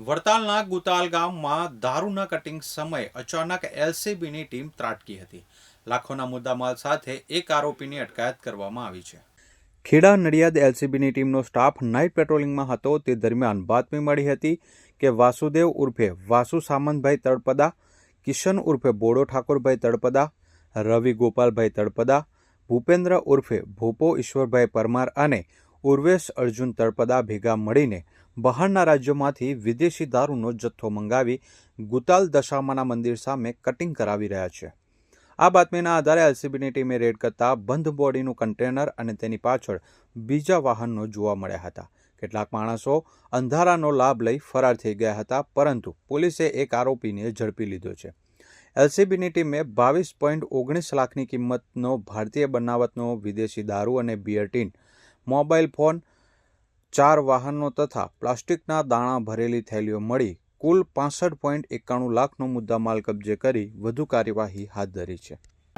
વડતાલના ગુતાલ ગામમાં દારૂના કટિંગ સમયે અચાનક એલસીબીની ટીમ ત્રાટકી હતી. લાખોના મુદ્દામાલ સાથે એક આરોપીની અટકાયત કરવામાં આવી છે. ખેડા નડિયાદ એલસીબીની ટીમનો સ્ટાફ નાઇટ પેટ્રોલિંગમાં હતો તે દરમિયાન બાતમી મળી હતી કે વાસુદેવ ઉર્ફે વાસુ સામંતભાઈ તળપદા, કિશન ઉર્ફે બોડો ઠાકોરભાઈ તળપદા, રવિ ગોપાલભાઈ તળપદા, ભૂપેન્દ્ર ઉર્ફે ભૂપો ઈશ્વરભાઈ પરમાર અને ઉર્વેશ અર્જુન તળપદા ભેગા મળીને બહારના રાજ્યોમાંથી વિદેશી દારૂનો જથ્થો મંગાવી ગુતાલ દશામાના મંદિર સામે કટિંગ કરાવી રહ્યા છે. આ બાતમીના આધારે એલસીબીની ટીમે રેડ કરતા બંધ બોડીનું કન્ટેનર અને તેની પાછળ બીજા વાહનો જોવા મળ્યા હતા. કેટલાક માણસો અંધારાનો લાભ લઈ ફરાર થઈ ગયા હતા, પરંતુ પોલીસે એક આરોપીને ઝડપી લીધો છે. એલસીબીની ટીમે 22.19 લાખની કિંમતનો ભારતીય બનાવટનો વિદેશી દારૂ અને બિયર ટીન, મોબાઈલ ફોન, 4 વાહનો તથા પ્લાસ્ટિકના દાણા ભરેલી થેલીઓ મળી કુલ 65.91 લાખનો મુદ્દામાલ કબજે કરી વધુ કાર્યવાહી હાથ ધરી છે.